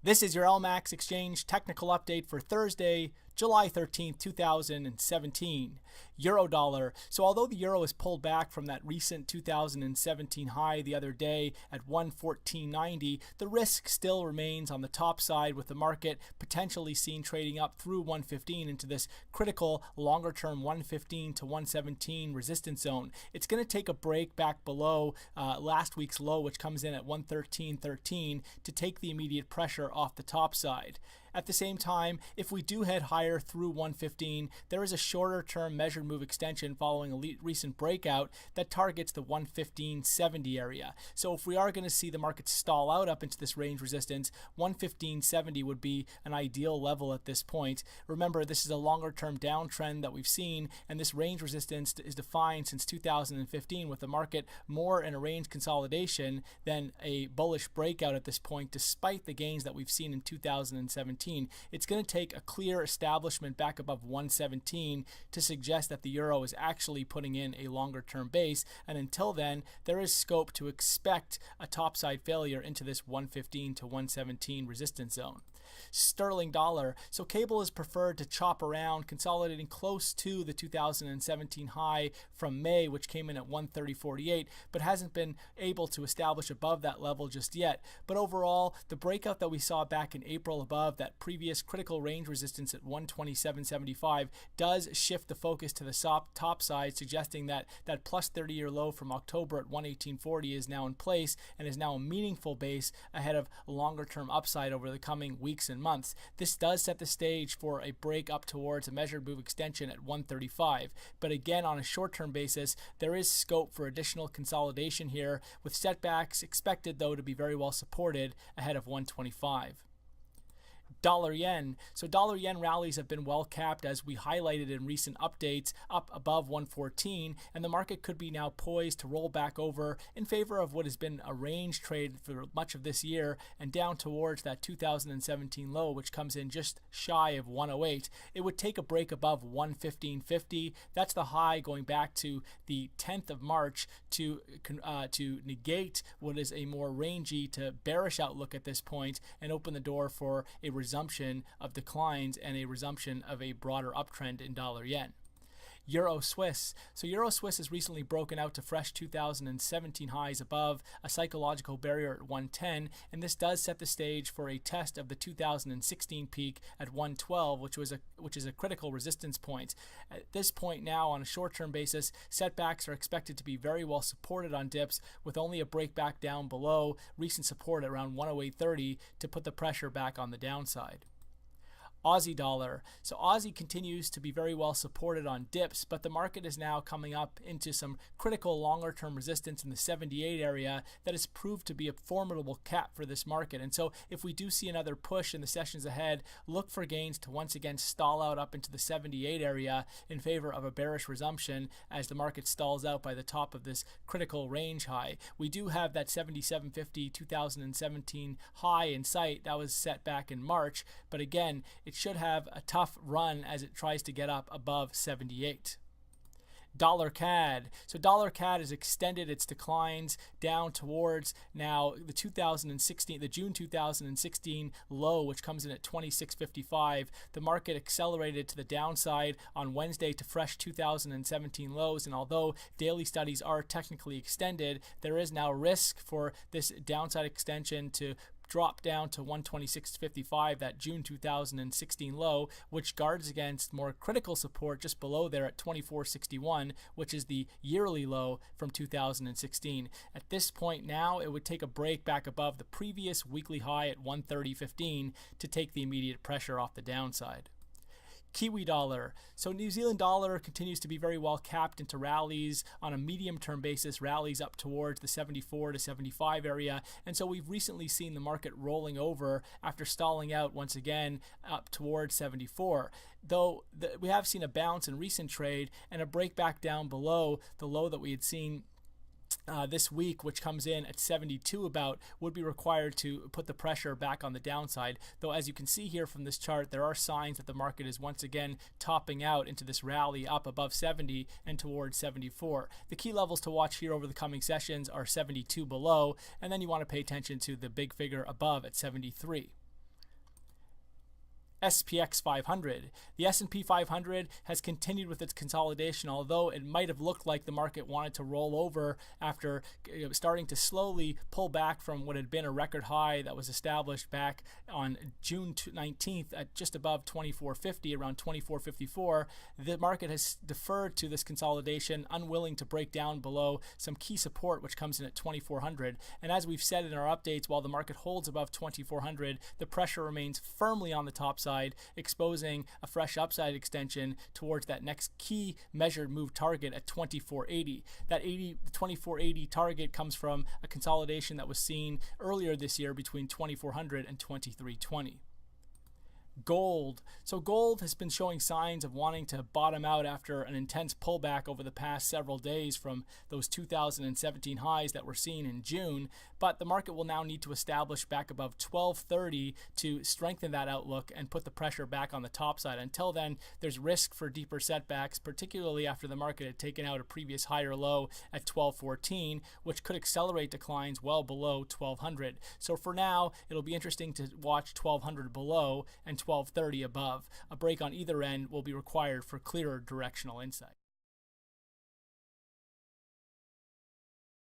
This is your LMAX exchange technical update for Thursday, July 13th, 2017. Euro dollar. So although the euro is pulled back from that recent 2017 high the other day at 114.90, the risk still remains on the top side, with the market potentially seen trading up through 115 into this critical longer term 115 to 117 resistance zone. It's going to take a break back below last week's low, which comes in at 113.13, to take the immediate pressure off the top side. At the same time, if we do head higher through 115, there is a shorter term measured move extension following a recent breakout that targets the 115.70 area. So if we are going to see the market stall out up into this range resistance, 115.70 would be an ideal level at this point. Remember, this is a longer term downtrend that we've seen, and this range resistance is defined since 2015, with the market more in a range consolidation than a bullish breakout at this point, despite the gains that we've seen in 2017. It's going to take a clear establishment back above 117 to suggest that the euro is actually putting in a longer term base, and until then there is scope to expect a topside failure into this 115 to 117 resistance zone. Sterling dollar. So cable is preferred to chop around, consolidating close to the 2017 high from May, which came in at 130.48, but hasn't been able to establish above that level just yet. But overall, the breakout that we saw back in April above that previous critical range resistance at 127.75 does shift the focus to the top side, suggesting that that plus 30-year low from October at 118.40 is now in place and is now a meaningful base ahead of longer term upside over the coming weeks and months. This does set the stage for a break up towards a measured move extension at 135, but again, on a short-term basis, there is scope for additional consolidation here, with setbacks expected though to be very well supported ahead of 125. Dollar yen. So dollar yen rallies have been well capped, as we highlighted in recent updates, up above 114, and the market could be now poised to roll back over in favor of what has been a range trade for much of this year and down towards that 2017 low, which comes in just shy of 108. It would take a break above 115.50. That's the high going back to the 10th of March to negate what is a more rangy to bearish outlook at this point and open the door for a resumption of declines and a resumption of a broader uptrend in dollar yen. Euro Swiss. So Euro Swiss has recently broken out to fresh 2017 highs above a psychological barrier at 110, and this does set the stage for a test of the 2016 peak at 112, which is a critical resistance point. At this point now, on a short-term basis, setbacks are expected to be very well supported on dips, with only a break back down below recent support at around 108.30 to put the pressure back on the downside. Aussie dollar. So Aussie continues to be very well supported on dips, but the market is now coming up into some critical longer term resistance in the 78 area that has proved to be a formidable cap for this market. And so if we do see another push in the sessions ahead, look for gains to once again stall out up into the 78 area in favor of a bearish resumption as the market stalls out by the top of this critical range high. We do have that 77.50 2017 high in sight that was set back in March, but again, it should have a tough run as it tries to get up above 78. Dollar CAD. So dollar CAD has extended its declines down towards now the June 2016 low, which comes in at 26.55. The market accelerated to the downside on Wednesday to fresh 2017 lows, and although daily studies are technically extended, there is now risk for this downside extension to drop down to 126.55, that June 2016 low, which guards against more critical support just below there at 24.61, which is the yearly low from 2016. At this point now, it would take a break back above the previous weekly high at 130.15 to take the immediate pressure off the downside. Kiwi dollar. So New Zealand dollar continues to be very well capped into rallies on a medium-term basis, rallies up towards the 74 to 75 area. And so we've recently seen the market rolling over after stalling out once again up towards 74. Though we have seen a bounce in recent trade and a break back down below the low that we had seen this week, which comes in at 72 about, would be required to put the pressure back on the downside. Though as you can see here from this chart, there are signs that the market is once again topping out into this rally up above 70 and towards 74. The key levels to watch here over the coming sessions are 72 below, and then you want to pay attention to the big figure above at 73. SPX 500. The S&P 500 has continued with its consolidation, although it might have looked like the market wanted to roll over after starting to slowly pull back from what had been a record high that was established back on June 19th at just above 2450, around 2454. The market has deferred to this consolidation, unwilling to break down below some key support, which comes in at 2400. And as we've said in our updates, while the market holds above 2400, the pressure remains firmly on the top side, exposing a fresh upside extension towards that next key measured move target at 2480. That 2480 target comes from a consolidation that was seen earlier this year between 2400 and 2320. Gold. So gold has been showing signs of wanting to bottom out after an intense pullback over the past several days from those 2017 highs that were seen in June, but the market will now need to establish back above 1230 to strengthen that outlook and put the pressure back on the top side. Until then, there's risk for deeper setbacks, particularly after the market had taken out a previous higher low at 1214, which could accelerate declines well below 1200. So for now, it'll be interesting to watch 1200 below and 1230 above. A break on either end will be required for clearer directional insight.